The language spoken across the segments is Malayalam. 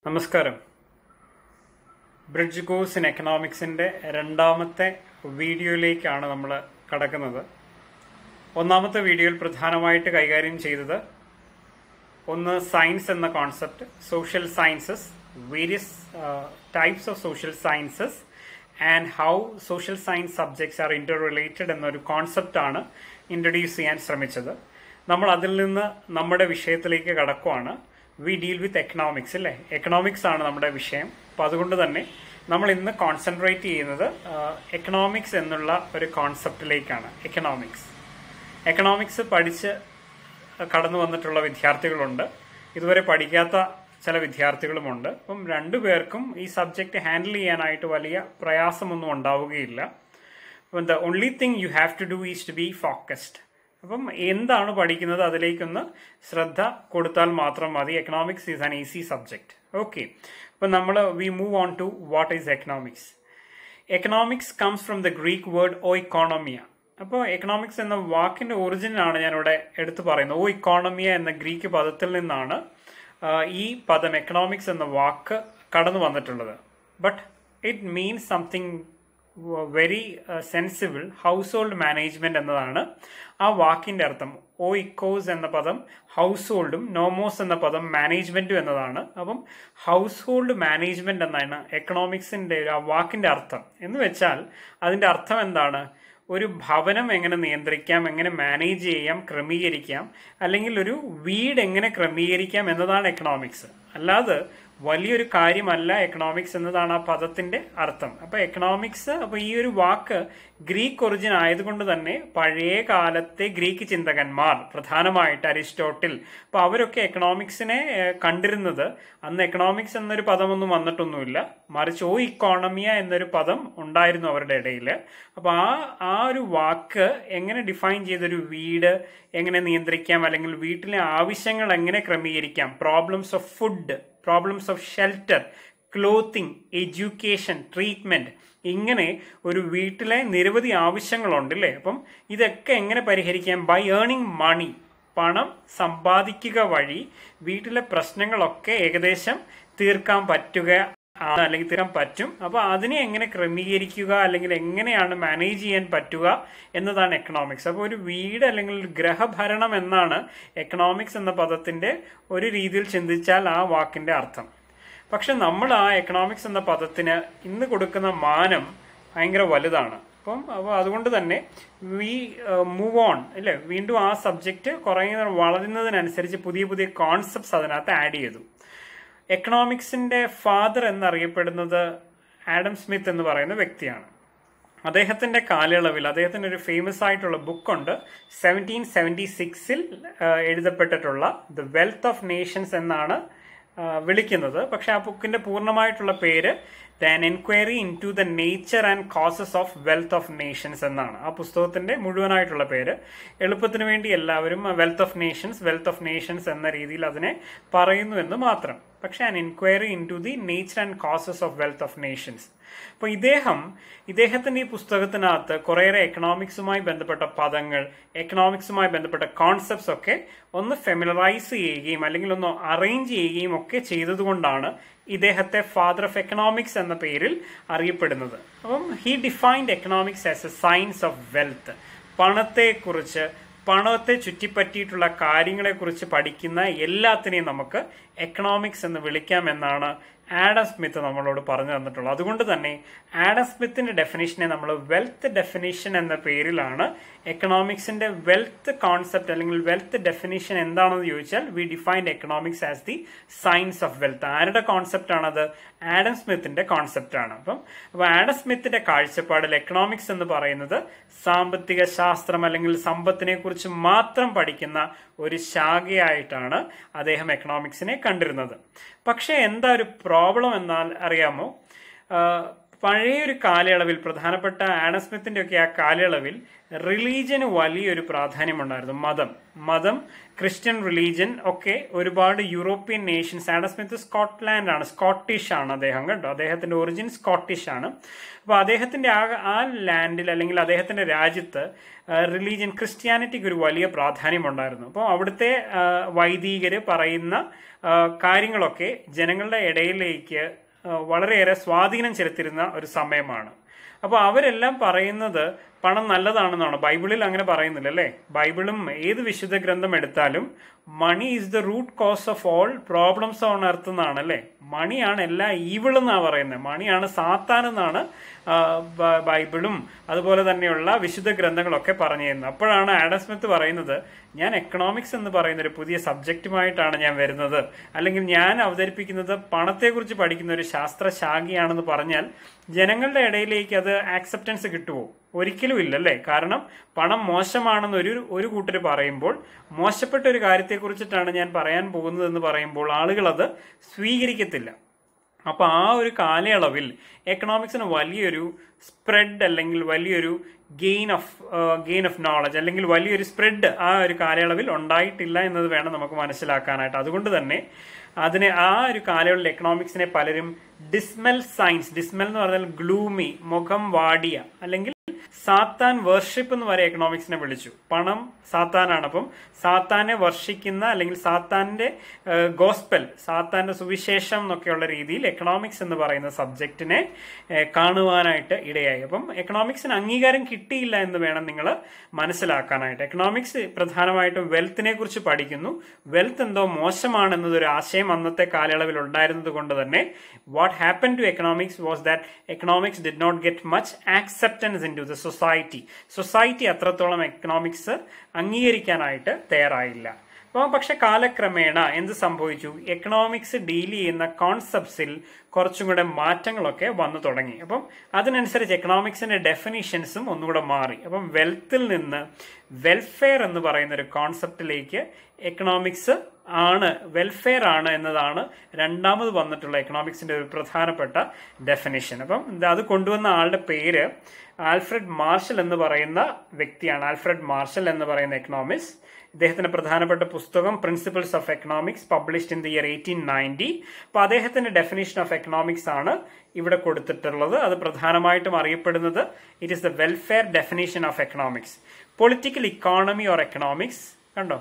നമസ്കാരം. ബ്രിഡ്ജ് കോഴ്സ് ഇൻ എക്കണോമിക്സിൻ്റെ രണ്ടാമത്തെ വീഡിയോയിലേക്കാണ് നമ്മൾ കടക്കുന്നത്. ഒന്നാമത്തെ വീഡിയോയിൽ പ്രധാനമായിട്ട് കൈകാര്യം ചെയ്തത് ഒന്ന് സയൻസ് എന്ന concept, social sciences, various types of social sciences and how social science subjects R Inter related എന്നൊരു കോൺസെപ്റ്റാണ് ഇൻട്രൊഡ്യൂസ് ചെയ്യാൻ ശ്രമിച്ചത്. നമ്മൾ അതിൽ നിന്ന് നമ്മുടെ വിഷയത്തിലേക്ക് കടക്കുവാണ്. വി ഡീൽ വിത്ത് എക്കണോമിക്സ് അല്ലേ, എക്കണോമിക്സ് ആണ് നമ്മുടെ വിഷയം. അപ്പോൾ അതുകൊണ്ട് തന്നെ നമ്മൾ ഇന്ന് കോൺസെൻട്രേറ്റ് ചെയ്യുന്നത് എക്കണോമിക്സ് എന്നുള്ള ഒരു കോൺസെപ്റ്റിലേക്കാണ്. എക്കണോമിക്സ് പഠിച്ച് കടന്നു വന്നിട്ടുള്ള വിദ്യാർത്ഥികളുണ്ട്, ഇതുവരെ പഠിക്കാത്ത ചില വിദ്യാർത്ഥികളുമുണ്ട്. അപ്പം രണ്ടുപേർക്കും ഈ സബ്ജക്റ്റ് ഹാൻഡിൽ ചെയ്യാനായിട്ട് വലിയ പ്രയാസമൊന്നും ഉണ്ടാവുകയില്ല. അപ്പം the only thing you have to do is to be focused. അപ്പം എന്താണ് പഠിക്കുന്നത് അതിലേക്കൊന്ന് ശ്രദ്ധ കൊടുത്താൽ മാത്രം മതി. Economics is an easy subject. Okay, അപ്പം നമ്മൾ we move on to what is economics. Economics comes from the Greek word ഓയിക്കോണമിയ. അപ്പോൾ എക്കണോമിക്സ് എന്ന വാക്കിന്റെ ഒറിജിനാണ് ഞാനിവിടെ എടുത്തു പറയുന്നത്. ഓയിക്കോണമിയ എന്ന ഗ്രീക്ക് പദത്തിൽ നിന്നാണ് ഈ പദം എക്കണോമിക്സ് എന്ന വാക്ക് കടന്നു വന്നിട്ടുള്ളത്. But it means something very sensible. House hold management എന്നതാണ് ആ വാക്കിന്റെ അർത്ഥം. ഓയിക്കോസ് എന്ന പദം ഹൗസ് ഹോൾഡും നോമോസ് എന്ന പദം മാനേജ്മെന്റും എന്നതാണ്. അപ്പം ഹൗസ് ഹോൾഡ് മാനേജ്മെന്റ് എന്നാണ് എക്കണോമിക്സിന്റെ ആ വാക്കിന്റെ അർത്ഥം. എന്ന് വെച്ചാൽ അതിന്റെ അർത്ഥം എന്താണ്? ഒരു ഭവനം എങ്ങനെ നിയന്ത്രിക്കാം, എങ്ങനെ മാനേജ് ചെയ്യാം, ക്രമീകരിക്കാം, അല്ലെങ്കിൽ ഒരു വീട് എങ്ങനെ ക്രമീകരിക്കാം എന്നതാണ് എക്കണോമിക്സ്. അല്ലാതെ വലിയൊരു കാര്യമല്ല എക്കണോമിക്സ് എന്നതാണ് ആ പദത്തിന്റെ അർത്ഥം. അപ്പൊ എക്കണോമിക്സ്, അപ്പൊ ഈ ഒരു വാക്ക് ഗ്രീക്ക് ഒറിജിൻ ആയതുകൊണ്ട് തന്നെ പഴയ കാലത്തെ ഗ്രീക്ക് ചിന്തകന്മാർ, പ്രധാനമായിട്ട് അരിസ്റ്റോട്ടിൽ, അപ്പൊ അവരൊക്കെ എക്കണോമിക്സിനെ കണ്ടിരുന്നത് അന്ന് എക്കണോമിക്സ് എന്നൊരു പദമൊന്നും വന്നിട്ടൊന്നുമില്ല, മറിച്ച് ഓ ഇക്കോണമിയ എന്നൊരു പദം ഉണ്ടായിരുന്നു അവരുടെ ഇടയിൽ. അപ്പൊ ആ ഒരു വാക്ക് എങ്ങനെ ഡിഫൈൻ ചെയ്തൊരു വീട് എങ്ങനെ നിയന്ത്രിക്കാം, അല്ലെങ്കിൽ വീട്ടിലെ ആവശ്യങ്ങൾ എങ്ങനെ ക്രമീകരിക്കാം, problems of food, problems of shelter, clothing, education, treatment, ഇങ്ങനെ ഒരു വീട്ടിലെ നിരവധി ആവശ്യങ്ങളുണ്ട് അല്ലേ. അപ്പം ഇതൊക്കെ എങ്ങനെ പരിഹരിക്കാം? ബൈ ഏർണിംഗ് മണി, പണം സമ്പാദിക്കുക വഴി വീട്ടിലെ പ്രശ്നങ്ങളൊക്കെ ഏകദേശം തീർക്കാൻ പറ്റുക അല്ലെങ്കിൽ തീർക്കാൻ പറ്റും. അപ്പൊ അതിനെ എങ്ങനെ ക്രമീകരിക്കുക അല്ലെങ്കിൽ എങ്ങനെയാണ് മാനേജ് ചെയ്യാൻ പറ്റുക എന്നതാണ് എക്കണോമിക്സ്. അപ്പോൾ ഒരു വീട് അല്ലെങ്കിൽ ഒരു ഗ്രഹഭരണം എന്നാണ് എക്കണോമിക്സ് എന്ന പദത്തിന്റെ ഒരു രീതിയിൽ ചിന്തിച്ചാൽ ആ വാക്കിന്റെ അർത്ഥം. പക്ഷെ നമ്മൾ ആ എക്കണോമിക്സ് എന്ന പദത്തിന് ഇന്ന് കൊടുക്കുന്ന മാനം ഭയങ്കര വലുതാണ്. അപ്പോൾ അതുകൊണ്ട് തന്നെ വി മൂവ് ഓൺ അല്ലേ, വീണ്ടും ആ സബ്ജക്റ്റ് കുറേ വളരുന്നതിനനുസരിച്ച് പുതിയ പുതിയ കോൺസെപ്റ്റ്സ് അതിനകത്ത് ആഡ് ചെയ്തു. എക്കണോമിക്സിന്റെ ഫാദർ എന്നറിയപ്പെടുന്നത് ആഡം സ്മിത്ത് എന്ന് പറയുന്ന വ്യക്തിയാണ്. അദ്ദേഹത്തിന്റെ കാലയളവിൽ അദ്ദേഹത്തിന് ഒരു ഫേമസ് ആയിട്ടുള്ള ബുക്കുണ്ട്, 1776 എഴുതപ്പെട്ടിട്ടുള്ള ദ വെൽത്ത് ഓഫ് നേഷൻസ് എന്നാണ് വിളിക്കുന്നത്. പക്ഷെ ആ ബുക്കിന്റെ പൂർണ്ണമായിട്ടുള്ള പേര് an enquiry into the nature and causes of wealth of nations എന്നാണ് ആ പുസ്തകത്തിന്റെ മുഴുവനായിട്ടുള്ള പേര്. എളുപ്പത്തിന് വേണ്ടി എല്ലാവരും വെൽത്ത് ഓഫ് നേഷൻസ് എന്ന രീതിയിൽ അതിനെ പറയുന്നു എന്ന് മാത്രം. പക്ഷെ an enquiry into the nature and causes of wealth of nations. അപ്പൊ ഇദ്ദേഹത്തിന്റെ ഈ പുസ്തകത്തിനകത്ത് കുറേയേറെ എക്കണോമിക്സുമായി ബന്ധപ്പെട്ട പദങ്ങൾ, എക്കണോമിക്സുമായി ബന്ധപ്പെട്ട കോൺസെപ്റ്റ്സ് ഒക്കെ ഒന്ന് ഫെമിലറൈസ് ചെയ്യുകയും അല്ലെങ്കിൽ ഒന്ന് അറേഞ്ച് ചെയ്യുകയും ഒക്കെ ചെയ്തതുകൊണ്ടാണ് ഇദ്ദേഹത്തെ ഫാദർ ഓഫ് എക്കണോമിക്സ് എന്ന പേരിൽ അറിയപ്പെടുന്നത്. അപ്പം he defined economics as A science of wealth. പണത്തെ ചുറ്റിപ്പറ്റിയിട്ടുള്ള കാര്യങ്ങളെക്കുറിച്ച് പഠിക്കുന്ന എല്ലാത്തിനെയും നമുക്ക് എക്കണോമിക്സ് എന്ന് വിളിക്കാമെന്നാണ് ആഡം സ്മിത്ത് നമ്മളോട് പറഞ്ഞു തന്നിട്ടുള്ളത്. അതുകൊണ്ട് തന്നെ ആഡം സ്മിത്തിന്റെ ഡെഫിനിഷനെ നമ്മൾ വെൽത്ത് ഡെഫിനിഷൻ എന്ന പേരിലാണ് എക്കണോമിക്സിന്റെ വെൽത്ത് കോൺസെപ്റ്റ് അല്ലെങ്കിൽ വെൽത്ത് ഡെഫിനിഷൻ എന്താണെന്ന് ചോദിച്ചാൽ we defined economics as the science of wealth. ആരുടെ കോൺസെപ്റ്റ് ആണത്? ആഡം സ്മിത്തിന്റെ കോൺസെപ്റ്റ് ആണ്. അപ്പോൾ ആഡം സ്മിത്തിന്റെ കാഴ്ചപ്പാടിൽ എക്കണോമിക്സ് എന്ന് പറയുന്നത് സാമ്പത്തിക ശാസ്ത്രം അല്ലെങ്കിൽ സമ്പത്തിനെ കുറിച്ച് മാത്രം പഠിക്കുന്ന ഒരു ശാഖയായിട്ടാണ് അദ്ദേഹം എക്കണോമിക്സിനെ കണ്ടിരുന്നത്. പക്ഷെ എന്താ ഒരു പ്രോബ്ലം എന്നാൽ അറിയാമോ? പഴയൊരു കാലയളവിൽ, പ്രധാനപ്പെട്ട ആഡം സ്മിത്തിന്റെ ഒക്കെ ആ കാലയളവിൽ റിലീജിയന് വലിയൊരു പ്രാധാന്യമുണ്ടായിരുന്നു. മതം ക്രിസ്ത്യൻ റിലീജിയൻ ഒക്കെ ഒരുപാട് European Nations, Adam Smith Scotland ആണ്, സ്കോട്ടിഷ് ആണ് അദ്ദേഹം കേട്ടോ, അദ്ദേഹത്തിന്റെ ഒറിജിൻ സ്കോട്ടിഷ് ആണ്. അപ്പോൾ അദ്ദേഹത്തിന്റെ ആ ലാൻഡിൽ അല്ലെങ്കിൽ അദ്ദേഹത്തിന്റെ രാജ്യത്ത് റിലീജിയൻ ക്രിസ്ത്യാനിറ്റിക്ക് ഒരു വലിയ പ്രാധാന്യമുണ്ടായിരുന്നു. അപ്പോൾ അവിടുത്തെ വൈദികര് പറയുന്ന കാര്യങ്ങളൊക്കെ ജനങ്ങളുടെ ഇടയിലേക്ക് വളരെയേറെ സ്വാധീനം ചെലുത്തിരുന്ന ഒരു സമയമാണ്. അപ്പോൾ അവരെല്ലാം പറയുന്നത് പണം നല്ലതാണെന്നാണ്. ബൈബിളിൽ അങ്ങനെ പറയുന്നില്ല അല്ലേ? ബൈബിളും ഏത് വിശുദ്ധ ഗ്രന്ഥം എടുത്താലും money is the root cause of all problems on earth എന്നാണ് അല്ലേ? മണിയാണ് എല്ലാ ഈവിൾ എന്നാണ് പറയുന്നത്, മണിയാണ് സാത്താൻ എന്നാണ് ബൈബിളും അതുപോലെ തന്നെയുള്ള വിശുദ്ധ ഗ്രന്ഥങ്ങളൊക്കെ പറഞ്ഞു തരുന്നത്. അപ്പോഴാണ് ആഡം സ്മിത്ത് പറയുന്നത്, ഞാൻ എക്കണോമിക്സ് എന്ന് പറയുന്ന ഒരു പുതിയ സബ്ജക്റ്റുമായിട്ടാണ് ഞാൻ വരുന്നത്, അല്ലെങ്കിൽ ഞാൻ അവതരിപ്പിക്കുന്നത് പണത്തെക്കുറിച്ച് പഠിക്കുന്ന ഒരു ശാസ്ത്രശാഖയാണെന്ന് പറഞ്ഞാൽ ജനങ്ങളുടെ ഇടയിലേക്ക് അത് ആക്സെപ്റ്റൻസ് കിട്ടുമോ? ഒരിക്കലും ഇല്ലല്ലേ? കാരണം പണം മോശമാണെന്ന് ഒരു കൂട്ടർ പറയുമ്പോൾ, മോശപ്പെട്ട ഒരു കാര്യത്തെക്കുറിച്ചിട്ടാണ് ഞാൻ പറയാൻ പോകുന്നത് എന്ന് പറയുമ്പോൾ ആളുകൾ അത് സ്വീകരിക്കത്തില്ല. അപ്പോൾ ആ ഒരു കാലയളവിൽ എക്കണോമിക്സിന് വലിയൊരു സ്പ്രെഡ് അല്ലെങ്കിൽ വലിയൊരു ഗെയിൻ ഓഫ് നോളജ് അല്ലെങ്കിൽ വലിയൊരു സ്പ്രെഡ് ആ ഒരു കാലയളവിൽ ഉണ്ടായിട്ടില്ല എന്നത് വേണം നമുക്ക് മനസ്സിലാക്കാനായിട്ട്. അതുകൊണ്ട് തന്നെ ആ ഒരു കാലയളവിൽ എക്കണോമിക്സിനെ പലരും ഡിസ്മൽ സയൻസ്, ഡിസ്മൽ എന്ന് പറഞ്ഞാൽ ഗ്ലൂമി, മുഖം വാടിയ, അല്ലെങ്കിൽ സാത്താൻ വർഷിപ്പ് എന്ന് വരെ എക്കണോമിക്സിനെ വിളിച്ചു. പണം സാത്താനാണ്, അപ്പം സാത്താനെ വർഷിക്കുന്ന അല്ലെങ്കിൽ സാത്താന്റെ ഗോസ്പൽ, സാത്താന്റെ സുവിശേഷം എന്നൊക്കെയുള്ള രീതിയിൽ എക്കണോമിക്സ് എന്ന് പറയുന്ന സബ്ജക്റ്റിനെ കാണുവാനായിട്ട് ഇടയായി. അപ്പം എക്കണോമിക്സിന് അംഗീകാരം കിട്ടിയില്ല എന്ന് വേണം നിങ്ങൾ മനസ്സിലാക്കാനായിട്ട്. എക്കണോമിക്സ് പ്രധാനമായിട്ടും വെൽത്തിനെ കുറിച്ച് പഠിക്കുന്നു. വെൽത്ത് എന്തോ മോശമാണ് എന്നതൊരു ആശയം അന്നത്തെ കാലയളവിൽ ഉണ്ടായിരുന്നത് കൊണ്ട് തന്നെ what happen to economics was that economics did not get much acceptance into the society അത്രത്തോളം എക്കണോമിക്സ് അംഗീകരിക്കാനായിട്ട് തയ്യാറായില്ല. പക്ഷെ കാലക്രമേണ എന്ത് സംഭവിച്ചു? എക്കണോമിക്സ് ഡീൽ ചെയ്യുന്ന കോൺസെപ്റ്റ്സിൽ കുറച്ചും കൂടെ മാറ്റങ്ങളൊക്കെ വന്നു തുടങ്ങി. അപ്പം അതിനനുസരിച്ച് എക്കണോമിക്സിന്റെ ഡെഫിനിഷൻസും ഒന്നുകൂടെ മാറി. അപ്പം വെൽത്തിൽ നിന്ന് വെൽഫെയർ എന്ന് പറയുന്ന ഒരു കോൺസെപ്റ്റിലേക്ക് എക്കണോമിക്സ് വെൽഫെയർ ആണ് എന്നതാണ് രണ്ടാമത് വന്നിട്ടുള്ള എക്കണോമിക്സിന്റെ ഒരു പ്രധാനപ്പെട്ട ഡെഫിനിഷൻ. അപ്പം അത് കൊണ്ടുവന്ന ആളുടെ പേര് ആൽഫ്രഡ് മാർഷൽ എന്ന് പറയുന്ന വ്യക്തിയാണ്. ആൽഫ്രഡ് മാർഷൽ എന്ന് പറയുന്ന എക്കണോമിസ്റ്റ്. ഇദ്ദേഹത്തിന്റെ പ്രധാനപ്പെട്ട പുസ്തകം principles of economics, published in the year 1890. അപ്പോൾ അദ്ദേഹത്തിന്റെ ഡെഫിനിഷൻ ഓഫ് എക്കണോമിക്സ് ആണ് ഇവിടെ കൊടുത്തിട്ടുള്ളത്. അത് പ്രധാനമായിട്ടും അറിയപ്പെടുന്നത് it is the welfare definition of economics. Political economy or economics, കണ്ടോ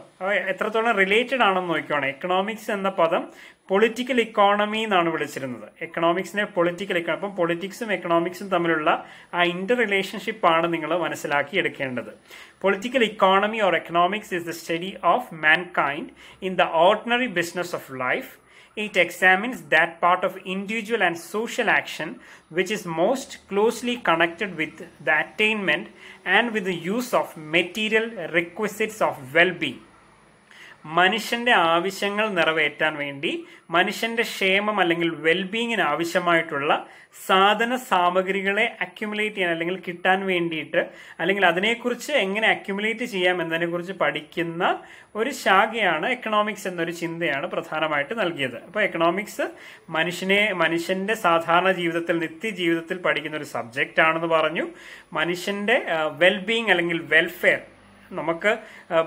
എത്രത്തോളം റിലേറ്റഡ് ആണെന്ന് നോക്കിക്കോണം. എക്കണോമിക്സ് എന്ന പദം പൊളിറ്റിക്കൽ ഇക്കോണമി എന്നാണ് വിളിച്ചിരുന്നത്. എക്കണോമിക്സിനെ പൊളിറ്റിക്കൽ ഇക്കോണമി, അപ്പം പൊളിറ്റിക്സും എക്കണോമിക്സും തമ്മിലുള്ള ആ ഇന്റർ റിലേഷൻഷിപ്പ് ആണ് നിങ്ങൾ മനസ്സിലാക്കി എടുക്കേണ്ടത്. Political economy or economics is the study of mankind in the ordinary business of life. It examines that part of individual and social action which is most closely connected with the attainment and with the use of material requisites of well-being. മനുഷ്യന്റെ ആവശ്യങ്ങൾ നിറവേറ്റാൻ വേണ്ടി, മനുഷ്യന്റെ ക്ഷേമം അല്ലെങ്കിൽ വെൽബീങ്ങിന് ആവശ്യമായിട്ടുള്ള സാധന സാമഗ്രികളെ അക്യുമുലേറ്റ് ചെയ്യാൻ അല്ലെങ്കിൽ കിട്ടാൻ വേണ്ടിയിട്ട്, അല്ലെങ്കിൽ അതിനെക്കുറിച്ച് എങ്ങനെ അക്യുമുലേറ്റ് ചെയ്യാം എന്നതിനെക്കുറിച്ച് പഠിക്കുന്ന ഒരു ശാഖയാണ് എക്കണോമിക്സ് എന്നൊരു ചിന്തയാണ് പ്രധാനമായിട്ട് നൽകിയത്. അപ്പോൾ എക്കണോമിക്സ് മനുഷ്യന്റെ സാധാരണ ജീവിതത്തിൽ, നിത്യജീവിതത്തിൽ പഠിക്കുന്ന ഒരു സബ്ജക്റ്റ് ആണെന്ന് പറഞ്ഞു. മനുഷ്യന്റെ വെൽബീങ് അല്ലെങ്കിൽ വെൽഫെയർ, നമുക്ക്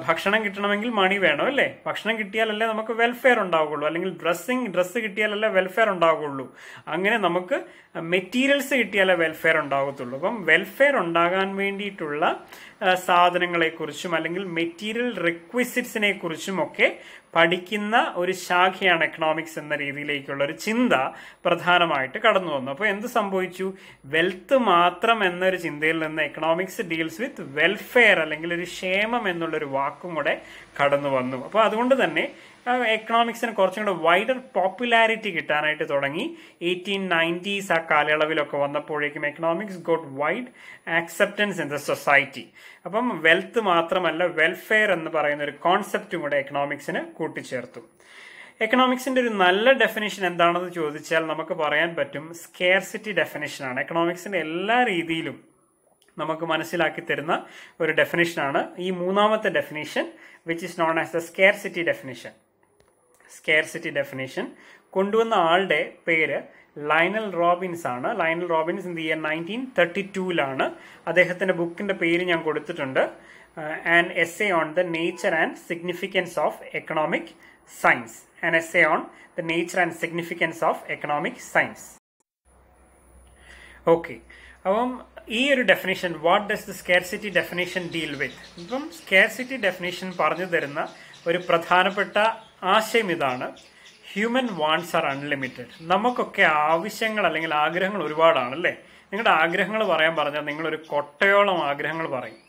ഭക്ഷണം കിട്ടണമെങ്കിൽ മണി വേണം അല്ലേ? ഭക്ഷണം കിട്ടിയാലല്ലേ നമുക്ക് വെൽഫെയർ ഉണ്ടാവുകയുള്ളൂ, അല്ലെങ്കിൽ ഡ്രസ്സ് കിട്ടിയാലല്ലേ വെൽഫെയർ ഉണ്ടാവുകയുള്ളൂ. അങ്ങനെ നമുക്ക് മെറ്റീരിയൽസ് കിട്ടിയാലേ വെൽഫെയർ ഉണ്ടാകത്തുള്ളൂ. അപ്പം വെൽഫെയർ ഉണ്ടാകാൻ വേണ്ടിയിട്ടുള്ള സാധനങ്ങളെക്കുറിച്ചും അല്ലെങ്കിൽ മെറ്റീരിയൽ റിക്വിസിറ്റ്സിനെ കുറിച്ചും ഒക്കെ പഠിക്കുന്ന ഒരു ശാഖയാണ് എക്കണോമിക്സ് എന്ന രീതിയിലേക്കുള്ള ഒരു ചിന്ത പ്രധാനമായിട്ട് കടന്നു വന്നു. അപ്പോൾ എന്ത് സംഭവിച്ചു? വെൽത്ത് മാത്രം എന്നൊരു ചിന്തയിൽ നിന്ന് എക്കണോമിക്സ് ഡീൽസ് വിത്ത് വെൽഫെയർ അല്ലെങ്കിൽ ഒരു ക്ഷേമം എന്നുള്ളൊരു വാക്കും കൂടെ കടന്നു വന്നു. അപ്പോൾ അതുകൊണ്ട് തന്നെ എക്കണോമിക്സിന് കുറച്ചും കൂടെ വൈഡർ പോപ്പുലാരിറ്റി കിട്ടാനായിട്ട് തുടങ്ങി. 1890s ആ കാലയളവിലൊക്കെ വന്നപ്പോഴേക്കും economics got wide acceptance in the society. അപ്പം വെൽത്ത് മാത്രമല്ല, വെൽഫെയർ എന്ന് പറയുന്ന ഒരു കോൺസെപ്റ്റും കൂടെ എക്കണോമിക്സിന് കൂട്ടിച്ചേർത്തു. എക്കണോമിക്സിന്റെ ഒരു നല്ല ഡെഫിനിഷൻ എന്താണെന്ന് ചോദിച്ചാൽ നമുക്ക് പറയാൻ പറ്റും സ്കേർസിറ്റി ഡെഫിനിഷനാണ്. എക്കണോമിക്സിന്റെ എല്ലാ രീതിയിലും നമുക്ക് മനസ്സിലാക്കി തരുന്ന ഒരു ഡെഫിനിഷനാണ് ഈ മൂന്നാമത്തെ definition, which is known as the scarcity definition. Scarcity definition കൊണ്ടുവന്ന ആളുടെ പേര് ലയണൽ റോബിൻസ് ആണ്. Lionel Robbins in the year 1932 അദ്ദേഹത്തിന്റെ ബുക്കിന്റെ പേര് ഞാൻ കൊടുത്തിട്ടുണ്ട്. An essay on the nature and significance of economic science. An essay on the nature and significance of economic science. Okay. അപ്പം ഈ ഒരു definition, what does the scarcity definition deal with? ഇപ്പം സ്കേർസിറ്റി ഡെഫിനിഷൻ പറഞ്ഞു തരുന്ന ഒരു പ്രധാനപ്പെട്ട ആശയം ഇതാണ്: ഹ്യൂമൻ വാണ്ട്സ് ആർ അൺലിമിറ്റഡ്. നമുക്കൊക്കെ ആവശ്യങ്ങൾ അല്ലെങ്കിൽ ആഗ്രഹങ്ങൾ ഒരുപാടാണ് അല്ലേ? നിങ്ങളുടെ ആഗ്രഹങ്ങൾ പറയാൻ പറഞ്ഞാൽ നിങ്ങളൊരു കൊട്ടയോളം ആഗ്രഹങ്ങൾ പറയും.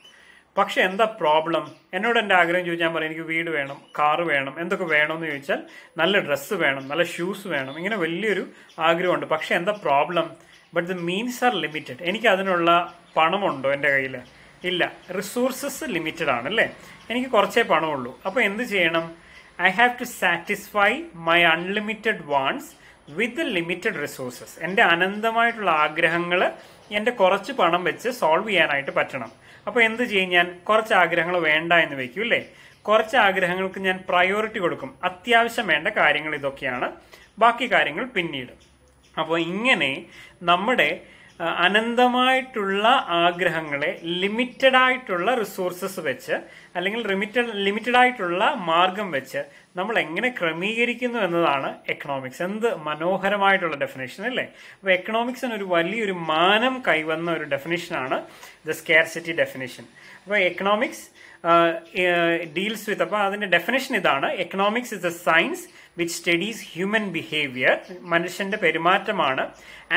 പക്ഷെ എന്താ പ്രോബ്ലം? എന്നോട് എൻ്റെ ആഗ്രഹം ചോദിച്ചാൽ പറയും എനിക്ക് വീട് വേണം, കാറ് വേണം, എന്തൊക്കെ വേണമെന്ന് ചോദിച്ചാൽ നല്ല ഡ്രസ്സ് വേണം, നല്ല ഷൂസ് വേണം, ഇങ്ങനെ വലിയൊരു ആഗ്രഹമുണ്ട്. പക്ഷെ എന്താ problem? But the means R limited. എനിക്ക് അതിനുള്ള പണമുണ്ടോ എൻ്റെ കയ്യിൽ? ഇല്ല. റിസോഴ്സസ് ലിമിറ്റഡ് ആണ് അല്ലേ? എനിക്ക് കുറച്ചേ പണമുള്ളൂ. അപ്പോൾ എന്ത് ചെയ്യണം? I have to satisfy my unlimited wants with the limited resources. എൻ്റെ അനന്തമായിട്ടുള്ള ആഗ്രഹങ്ങൾ എൻ്റെ കുറച്ച് പണം വെച്ച് സോൾവ് ചെയ്യാനായിട്ട് പറ്റണം. അപ്പോൾ എന്ത് ചെയ്യും? ഞാൻ കുറച്ച് ആഗ്രഹങ്ങൾ വേണ്ട എന്ന് വെക്കും അല്ലേ? കുറച്ച് ആഗ്രഹങ്ങൾക്ക് ഞാൻ പ്രയോറിറ്റി കൊടുക്കും. അത്യാവശ്യം വേണ്ട കാര്യങ്ങൾ ഇതൊക്കെയാണ്, ബാക്കി കാര്യങ്ങൾ പിന്നീട്. അപ്പോൾ ഇങ്ങനെ നമ്മുടെ അനന്തമായിട്ടുള്ള ആഗ്രഹങ്ങളെ ലിമിറ്റഡ് ആയിട്ടുള്ള റിസോഴ്സസ് വെച്ച് അല്ലെങ്കിൽ ലിമിറ്റഡ് ആയിട്ടുള്ള മാർഗം വെച്ച് നമ്മൾ എങ്ങനെ ക്രമീകരിക്കുന്നു എന്നതാണ് എക്കണോമിക്സ്. എന്ത് മനോഹരമായിട്ടുള്ള ഡെഫിനേഷൻ അല്ലേ? അപ്പോൾ എക്കണോമിക്സിന് ഒരു വലിയൊരു മാനം കൈവന്ന ഒരു ഡെഫിനേഷനാണ് ദ സ്കേർസിറ്റി ഡെഫിനേഷൻ. അപ്പോൾ എക്കണോമിക്സ് ഡീൽസ് വിത്ത്, അപ്പോൾ അതിന്റെ ഡെഫിനേഷൻ ഇതാണ്: economics is a science which studies human behaviour. മനുഷ്യന്റെ പെരുമാറ്റമാണ്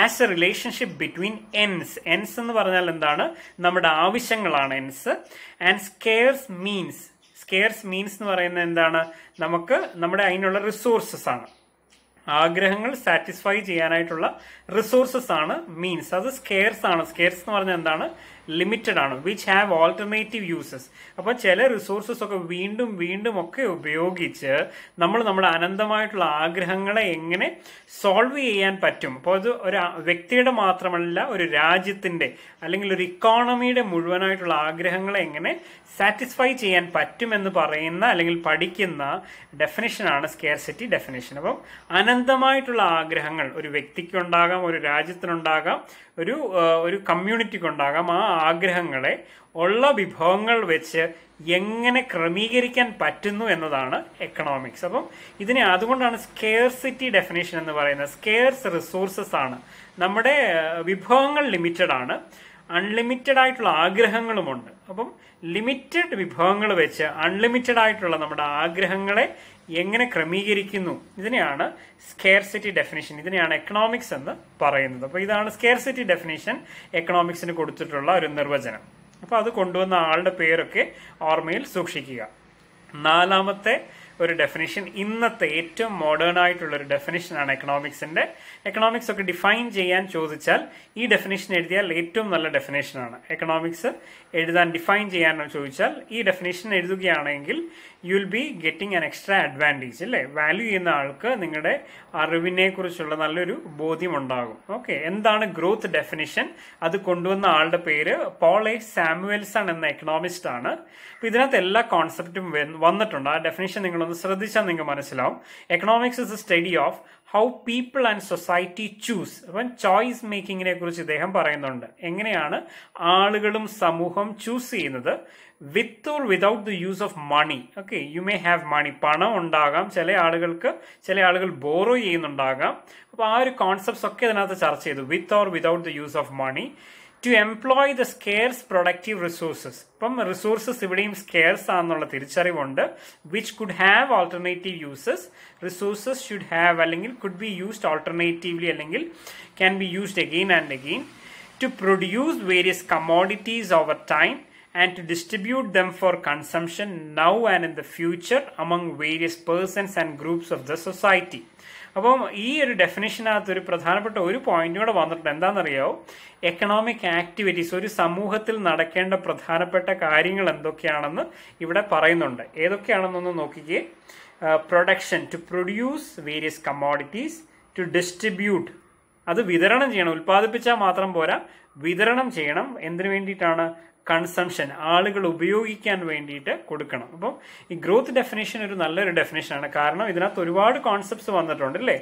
as a relationship between ends. Ends എന്ന് പറഞ്ഞാൽ എന്താണ്? നമ്മുടെ ആവശ്യങ്ങളാണ് ends. And scarce means. Scarce means എന്ന് പറയുന്നത് എന്താണ്? നമുക്ക് നമ്മുടെ അതിനുള്ള റിസോഴ്സസ് ആണ്. ആഗ്രഹങ്ങൾ സാറ്റിസ്ഫൈ ചെയ്യാനായിട്ടുള്ള റിസോഴ്സസ് ആണ് മീൻസ്. അത് സ്കേർസ് ആണ്. സ്കേർസ് എന്ന് പറഞ്ഞാൽ എന്താണ്? ലിമിറ്റഡ് ആണ്. Which have alternative uses. അപ്പോൾ ചില റിസോഴ്സസ് ഒക്കെ വീണ്ടും വീണ്ടും ഒക്കെ ഉപയോഗിച്ച് നമ്മൾ നമ്മുടെ അനന്തമായിട്ടുള്ള ആഗ്രഹങ്ങളെ എങ്ങനെ സോൾവ് ചെയ്യാൻ പറ്റും. അപ്പോൾ അത് ഒരു വ്യക്തിയുടെ മാത്രമല്ല, ഒരു രാജ്യത്തിന്റെ അല്ലെങ്കിൽ ഒരു ഇക്കോണമിയുടെ മുഴുവനായിട്ടുള്ള ആഗ്രഹങ്ങളെ എങ്ങനെ സാറ്റിസ്ഫൈ ചെയ്യാൻ പറ്റുമെന്ന് പറയുന്ന അല്ലെങ്കിൽ പഠിക്കുന്ന ഡെഫിനേഷനാണ് സ്കേർസിറ്റി ഡെഫിനേഷൻ. അപ്പം അനന്തമായിട്ടുള്ള ആഗ്രഹങ്ങൾ ഒരു വ്യക്തിക്കുണ്ടാകാം, ഒരു രാജ്യത്തിനുണ്ടാകാം, ഒരു കമ്മ്യൂണിറ്റിക്കുണ്ടാകാം. ആ ആഗ്രഹങ്ങളെ ഉള്ള വിഭവങ്ങൾ വെച്ച് എങ്ങനെ ക്രമീകരിക്കാൻ പറ്റുന്നു എന്നതാണ് എക്കണോമിക്സ്. അപ്പം ഇതിനെ അതുകൊണ്ടാണ് സ്കേർസിറ്റി ഡെഫിനേഷൻ എന്ന് പറയുന്നത്. സ്കേർസ് റിസോഴ്സസ് ആണ്. നമ്മുടെ വിഭവങ്ങൾ ലിമിറ്റഡ് ആണ്, അൺലിമിറ്റഡ് ആയിട്ടുള്ള ആഗ്രഹങ്ങളുമുണ്ട്. അപ്പം ലിമിറ്റഡ് വിഭവങ്ങൾ വെച്ച് അൺലിമിറ്റഡ് ആയിട്ടുള്ള നമ്മുടെ ആഗ്രഹങ്ങളെ എങ്ങനെ ക്രമീകരിക്കുന്നു, ഇതിനെയാണ് സ്കേർസിറ്റി ഡെഫിനിഷൻ, ഇതിനെയാണ് എക്കണോമിക്സ് എന്ന് പറയുന്നത്. അപ്പോൾ ഇതാണ് സ്കേർസിറ്റി ഡെഫിനിഷൻ എക്കണോമിക്സിന് കൊടുത്തിട്ടുള്ള ഒരു നിർവചനം. അപ്പോൾ അത് കൊണ്ടുവന്ന ആളുടെ പേരൊക്കെ ഓർമ്മയിൽ സൂക്ഷിക്കുക. നാലാമത്തെ ഒരു ഡെഫിനിഷൻ, ഇന്നത്തെ ഏറ്റവും മോഡേൺ ആയിട്ടുള്ള ഒരു ഡെഫിനിഷനാണ് എക്കണോമിക്സിന്റെ. എക്കണോമിക്സ് ഒക്കെ ഡിഫൈൻ ചെയ്യാൻ ചോദിച്ചാൽ ഈ ഡെഫിനിഷൻ എഴുതിയാൽ ഏറ്റവും നല്ല ഡെഫിനേഷനാണ്. എക്കണോമിക്സ് എഴുതാൻ ഡിഫൈൻ ചെയ്യാൻ ചോദിച്ചാൽ ഈ ഡെഫിനേഷൻ എഴുതുകയാണെങ്കിൽ you will be getting an extra advantage അല്ലേ? വാല്യൂ ചെയ്യുന്ന ആൾക്ക് നിങ്ങളുടെ അറിവിനെ കുറിച്ചുള്ള നല്ലൊരു ബോധ്യം ഉണ്ടാകും. ഓക്കെ, എന്താണ് ഗ്രോത്ത് ഡെഫിനിഷൻ? അത് കൊണ്ടുവന്ന ആളുടെ പേര് പോൾ എ സാമുവൽസൺ എന്ന എക്കണോമിസ്റ്റ് ആണ്. അപ്പൊ ഇതിനകത്ത് എല്ലാ കോൺസെപ്റ്റും വന്നിട്ടുണ്ട്. ആ ഡെഫിനിഷൻ നിങ്ങളൊന്ന് ശ്രദ്ധിച്ചാൽ നിങ്ങൾക്ക് മനസ്സിലാവും. Economics is a study of how people and society choose. അപ്പം ചോയ്സ് മേക്കിങ്ങിനെ കുറിച്ച് ഇദ്ദേഹം പറയുന്നുണ്ട്. എങ്ങനെയാണ് ആളുകളും സമൂഹം ചൂസ് ചെയ്യുന്നത് with or without the use of money. Okay, you may have money, പണം ഉണ്ടാകാം, ചില ആളുകൾ ബോറോ ചെയ്യുന്നുണ്ടാകാം. അപ്പോൾ ആ ഒരു കോൺസെപ്റ്റ്സ് ഒക്കെ ഇതിനകത്ത് ചർച്ച ചെയ്തു. With or without the use of money, to employ the scarce productive resources. ഇപ്പം റിസോഴ്സസ് ഇവിടെയും സ്കേർസ് ആണെന്നുള്ള തിരിച്ചറിവുണ്ട്. Which could have alternative uses. Resources should have അല്ലെങ്കിൽ കുഡ് ബി യൂസ്ഡ് ഓൾട്ടർനേറ്റീവ്ലി അല്ലെങ്കിൽ can be used again and again to produce various commodities over time and to distribute them for consumption now and in the future among various persons and groups of the society. അപ്പം ഈ ഒരു ഡെഫിനേഷനകത്ത് ഒരു പ്രധാനപ്പെട്ട ഒരു പോയിന്റ് കൂടെ വന്നിട്ടുണ്ട്. എന്താണെന്നറിയാവോ? എക്കണോമിക് ആക്ടിവിറ്റീസ്, ഒരു സമൂഹത്തിൽ നടക്കേണ്ട പ്രധാനപ്പെട്ട കാര്യങ്ങൾ എന്തൊക്കെയാണെന്ന് ഇവിടെ പറയുന്നുണ്ട്. ഏതൊക്കെയാണെന്നൊന്ന് നോക്കിക്കേ. Production, to produce various commodities, to distribute, അത് വിതരണം ചെയ്യണം. ഉൽപ്പാദിപ്പിച്ചാൽ മാത്രം പോരാ, വിതരണം ചെയ്യണം. എന്തിനു വേണ്ടിയിട്ടാണ്? കൺസംഷൻ, ആളുകൾ ഉപയോഗിക്കാൻ വേണ്ടിയിട്ട് കൊടുക്കണം. അപ്പം ഈ ഗ്രോത്ത് ഡെഫിനേഷൻ ഒരു നല്ലൊരു ഡെഫിനേഷനാണ്. കാരണം ഇതിനകത്ത് ഒരുപാട് കോൺസെപ്റ്റ്സ് വന്നിട്ടുണ്ട് അല്ലേ?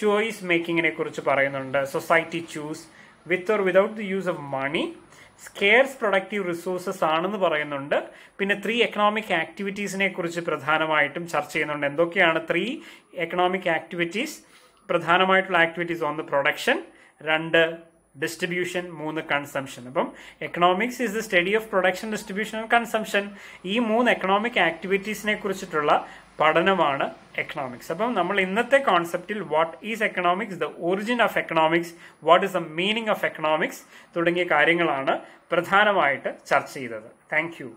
ചോയ്സ് മേക്കിങ്ങിനെ കുറിച്ച് പറയുന്നുണ്ട്. Society choose with or without the use of money. Scarce productive resources ആണെന്ന് പറയുന്നുണ്ട്. പിന്നെ 3 എക്കണോമിക് ആക്ടിവിറ്റീസിനെ കുറിച്ച് പ്രധാനമായിട്ടും ചർച്ച ചെയ്യുന്നുണ്ട്. എന്തൊക്കെയാണ് 3 എക്കണോമിക് ആക്ടിവിറ്റീസ്? പ്രധാനമായിട്ടുള്ള ആക്ടിവിറ്റീസ്: 1 പ്രൊഡക്ഷൻ, 2 ഡിസ്ട്രിബ്യൂഷൻ, 3 കൺസംഷൻ. അപ്പം economics is the study of production, distribution and consumption. ഈ 3 എക്കണോമിക് ആക്ടിവിറ്റീസിനെ കുറിച്ചിട്ടുള്ള പഠനമാണ് എക്കണോമിക്സ്. അപ്പം നമ്മൾ ഇന്നത്തെ കോൺസെപ്റ്റിൽ what is economics, the origin of economics, what is the meaning of economics തുടങ്ങിയ കാര്യങ്ങളാണ് പ്രധാനമായിട്ട് ചർച്ച ചെയ്തത്. Thank U.